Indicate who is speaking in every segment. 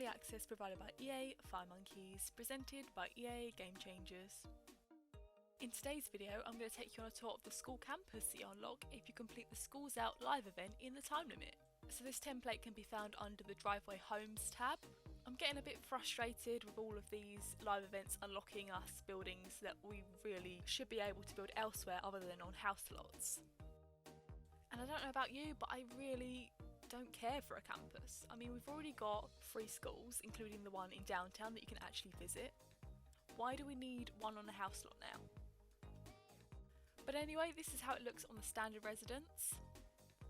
Speaker 1: early access provided by EA, Firemonkeys, presented by EA GameChangers. In today's video, I'm going to take you on a tour of the school campus that you unlock if you complete the Schools Out live event in the time limit. So this template can be found under the Driveway Homes tab. I'm getting a bit frustrated with all of these live events unlocking us buildings that we really should be able to build elsewhere other than on house lots. And I don't know about you, but I really don't care for a campus. I mean, we've already got 3 schools, including the one in downtown that you can actually visit. Why do we need one on a house lot now? But anyway, this is how it looks on the standard residence.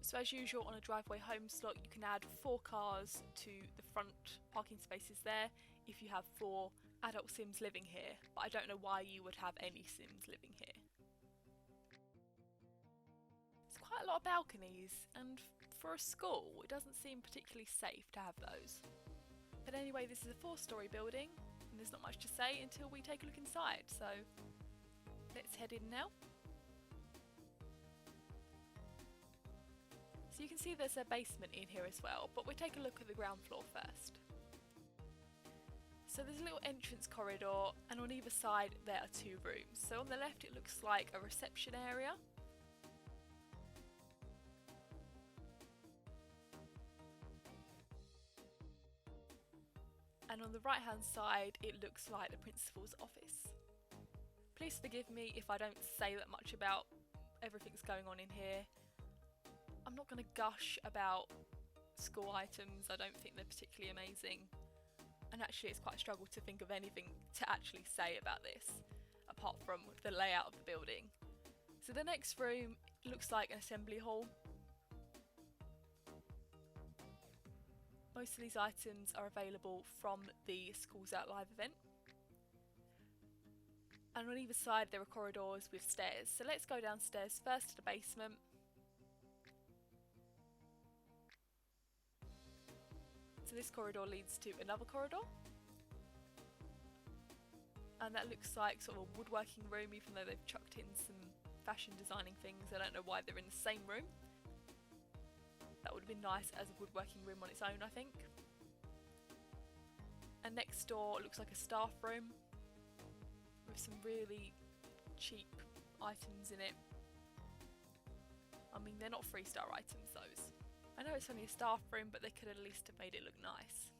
Speaker 1: So as usual, on a Driveway Home slot, you can add 4 cars to the front parking spaces there if you have 4 adult Sims living here, but I don't know why you would have any Sims living here. It's quite a lot of balconies, and for a school, it doesn't seem particularly safe to have those. But anyway, this is a 4-storey building, and there's not much to say until we take a look inside, so let's head in now. So you can see there's a basement in here as well, but we'll take a look at the ground floor first. So there's a little entrance corridor, and on either side there are 2 rooms. So on the left it looks like a reception area. And on the right hand side it looks like the principal's office. Please forgive me if I don't say that much about everything's going on in here. I'm not going to gush about school items, I don't think they're particularly amazing. And actually it's quite a struggle to think of anything to actually say about this, apart from the layout of the building. So the next room looks like an assembly hall. Most of these items are available from the Schools Out live event. And on either side there are corridors with stairs. So let's go downstairs first to the basement. So this corridor leads to another corridor, and that looks like sort of a woodworking room, even though they've chucked in some fashion designing things. I don't know why they're in the same room. That would have been nice as a woodworking room on its own, I think. And next door looks like a staff room with some really cheap items in it. I mean, they're not 3-star items, those. I know it's only a staff room, but they could at least have made it look nice.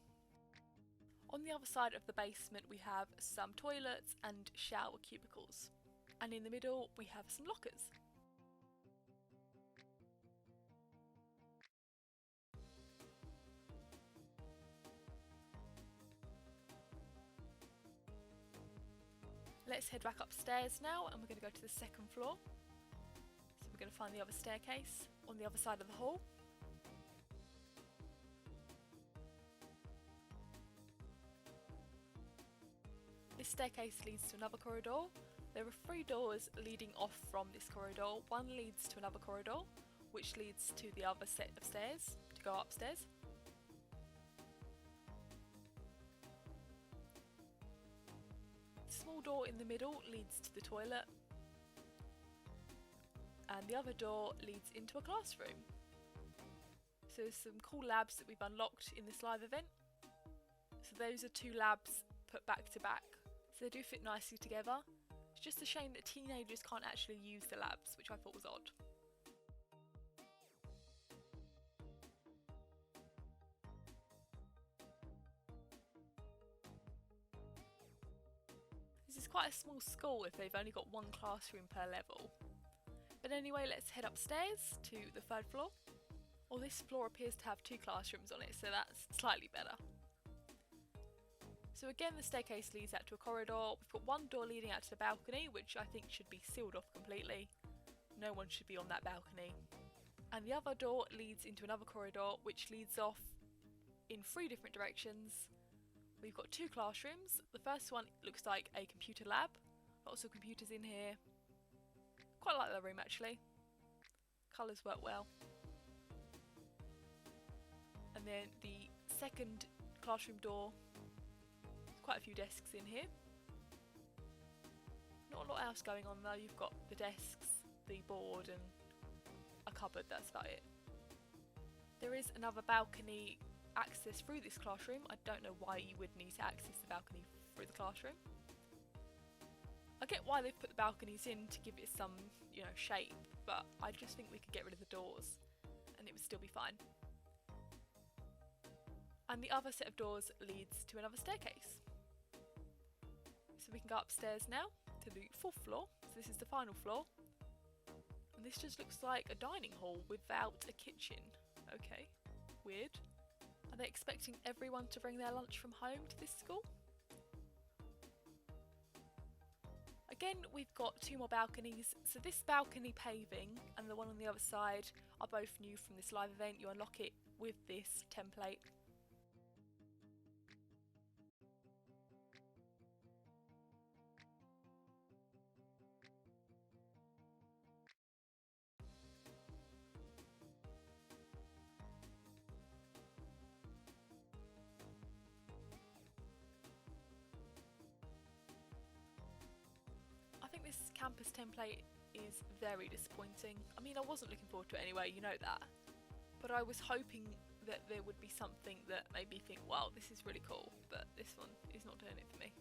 Speaker 1: On the other side of the basement we have some toilets and shower cubicles. And in the middle we have some lockers. Let's head back upstairs now, and we're going to go to the 2nd floor. So we're going to find the other staircase on the other side of the hall. This staircase leads to another corridor. There are 3 doors leading off from this corridor. One leads to another corridor, which leads to the other set of stairs to go upstairs. The small door in the middle leads to the toilet, and the other door leads into a classroom. So there's some cool labs that we've unlocked in this live event. So those are 2 labs put back to back. So they do fit nicely together. It's just a shame that teenagers can't actually use the labs, which I thought was odd. This is quite a small school if they've only got 1 classroom per level. But anyway, let's head upstairs to the 3rd floor. Well, this floor appears to have 2 classrooms on it, so that's slightly better. So again, the staircase leads out to a corridor. We've got 1 door leading out to the balcony, which I think should be sealed off completely. No one should be on that balcony. And the other door leads into another corridor, which leads off in 3 different directions. We've got 2 classrooms. The first one looks like a computer lab. Lots of computers in here. Quite like that room actually. Colours work well. And then the 2nd classroom door. Quite a few desks in here. Not a lot else going on though. You've got the desks, the board and a cupboard, that's about it. There is another balcony access through this classroom. I don't know why you would need to access the balcony through the classroom. I get why they've put the balconies in to give it some, shape, but I just think we could get rid of the doors and it would still be fine. And the other set of doors leads to another staircase. So we can go upstairs now to the 4th floor. So this is the final floor. And this just looks like a dining hall without a kitchen. Okay, weird. Are they expecting everyone to bring their lunch from home to this school? Again, we've got 2 more balconies. So this balcony paving and the one on the other side are both new from this live event. You unlock it with this template. I think this campus template is very disappointing. I mean, I wasn't looking forward to it anyway, you know that. But I was hoping that there would be something that made me think, wow, this is really cool, but this one is not doing it for me.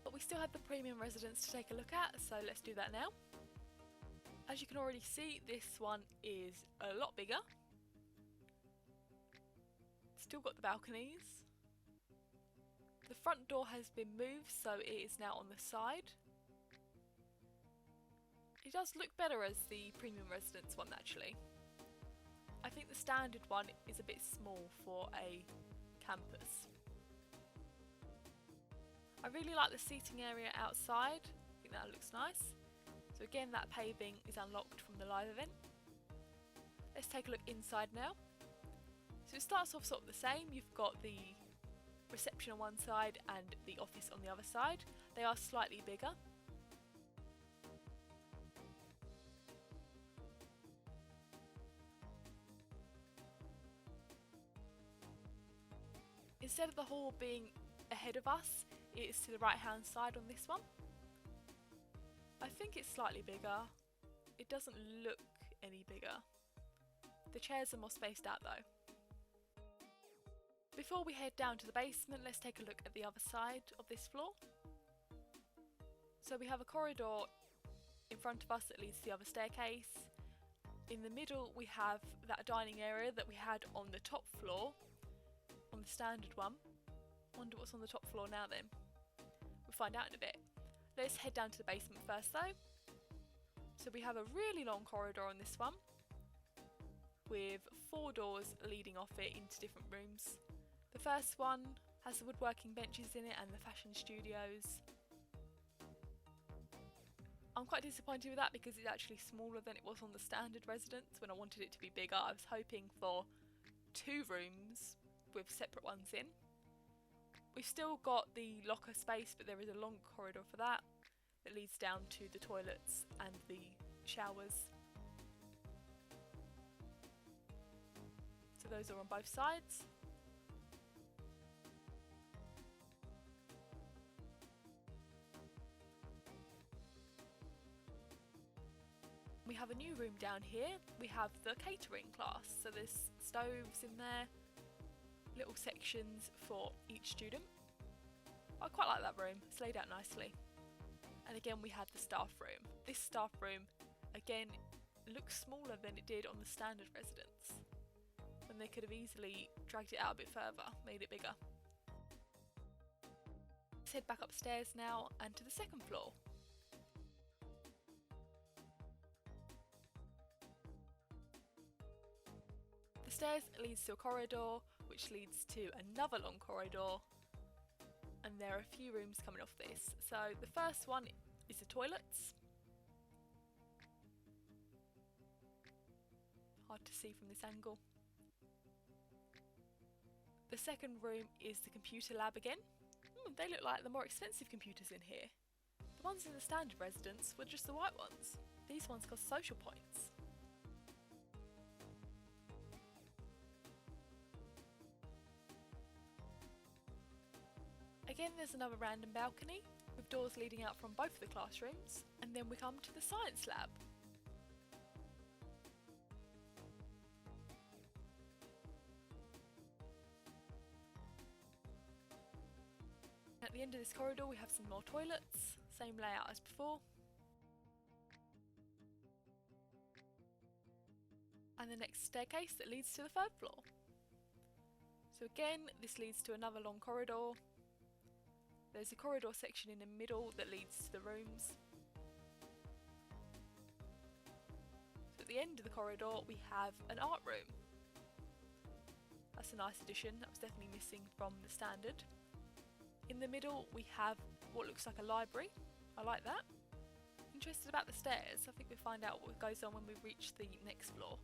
Speaker 1: But we still have the premium residence to take a look at, so let's do that now. As you can already see, this one is a lot bigger. Still got the balconies. The front door has been moved, so it is now on the side. It does look better as the premium residence one actually. I think the standard one is a bit small for a campus. I really like the seating area outside. I think that looks nice. So again, that paving is unlocked from the live event. Let's take a look inside now. So it starts off sort of the same. You've got the reception on one side and the office on the other side. They are slightly bigger. Instead of the hall being ahead of us, it is to the right hand side on this one. I think it's slightly bigger. It doesn't look any bigger. The chairs are more spaced out though. Before we head down to the basement, let's take a look at the other side of this floor. So we have a corridor in front of us that leads to the other staircase. In the middle we have that dining area that we had on the top floor, on the standard one. Wonder what's on the top floor now then. We'll find out in a bit. Let's head down to the basement first though. So we have a really long corridor on this one, with 4 doors leading off it into different rooms. The first one has the woodworking benches in it and the fashion studios. I'm quite disappointed with that because it's actually smaller than it was on the standard residence when I wanted it to be bigger. I was hoping for 2 rooms with separate ones in. We've still got the locker space, but there is a long corridor for that that leads down to the toilets and the showers. So those are on both sides. We have a new room down here. We have the catering class. So there's stoves in there, little sections for each student. I quite like that room, it's laid out nicely. And again we have the staff room. This staff room again looks smaller than it did on the standard residence, when they could have easily dragged it out a bit further, made it bigger. Let's head back upstairs now and to the 2nd floor. The stairs leads to a corridor which leads to another long corridor, and there are a few rooms coming off this. So the first one is the toilets. Hard to see from this angle. The second room is the computer lab again. They look like the more expensive computers in here. The ones in the standard residence were just the white ones. These ones cost social points. Again, there's another random balcony with doors leading out from both of the classrooms, and then we come to the science lab. At the end of this corridor we have some more toilets, same layout as before. And the next staircase that leads to the 3rd floor. So again, this leads to another long corridor. There's a corridor section in the middle that leads to the rooms. So at the end of the corridor we have an art room. That's a nice addition, that was definitely missing from the standard. In the middle we have what looks like a library. I like that. Interested about the stairs. I think we'll find out what goes on when we reach the next floor.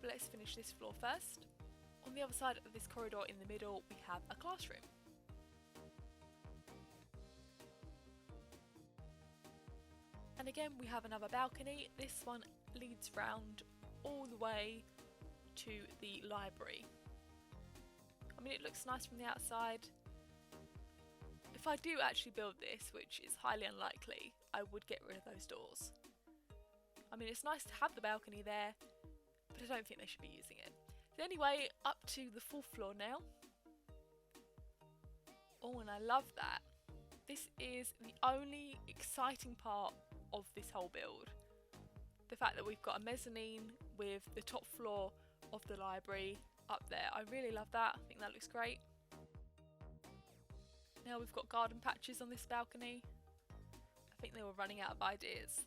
Speaker 1: But let's finish this floor first. On the other side of this corridor in the middle we have a classroom. And again we have another balcony. This one leads round all the way to the library. I mean, it looks nice from the outside. If I do actually build this, which is highly unlikely, I would get rid of those doors. I mean, it's nice to have the balcony there, but I don't think they should be using it. So anyway, up to the 4th floor now. Oh, and I love that. This is the only exciting part of this whole build. The fact that we've got a mezzanine with the top floor of the library up there. I really love that. I think that looks great. Now we've got garden patches on this balcony. I think they were running out of ideas.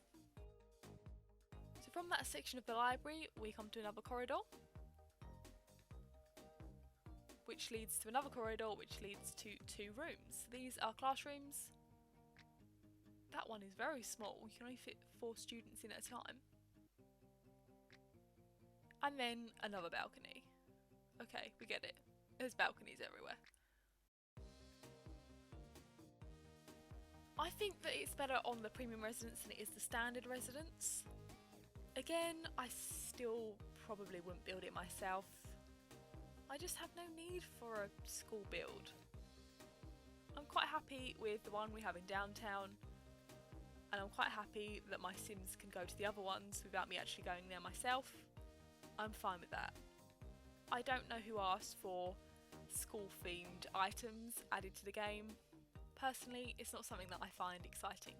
Speaker 1: So from that section of the library we come to another corridor, which leads to another corridor which leads to 2 rooms. These are classrooms. That one is very small, you can only fit 4 students in at a time. And then another balcony. Okay, we get it. There's balconies everywhere. I think that it's better on the premium residence than it is the standard residence. Again, I still probably wouldn't build it myself. I just have no need for a school build. I'm quite happy with the one we have in downtown, and I'm quite happy that my Sims can go to the other ones without me actually going there myself. I'm fine with that. I don't know who asked for school themed items added to the game. Personally, it's not something that I find exciting.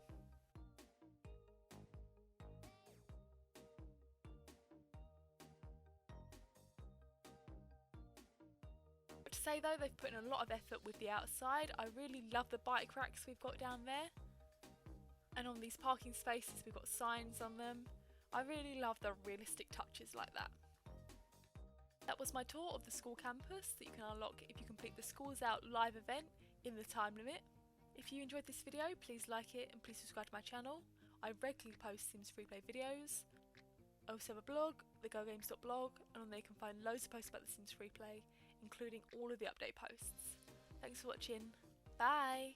Speaker 1: But to say though, they've put in a lot of effort with the outside. I really love the bike racks we've got down there. And on these parking spaces we've got signs on them. I really love the realistic touches like that. That was my tour of the school campus that you can unlock if you complete the Schools Out live event in the time limit. If you enjoyed this video, please like it and please subscribe to my channel. I regularly post Sims Freeplay videos. I also have a blog, thegirlwhogames.blog, and on there you can find loads of posts about the Sims Freeplay, including all of the update posts. Thanks for watching. Bye!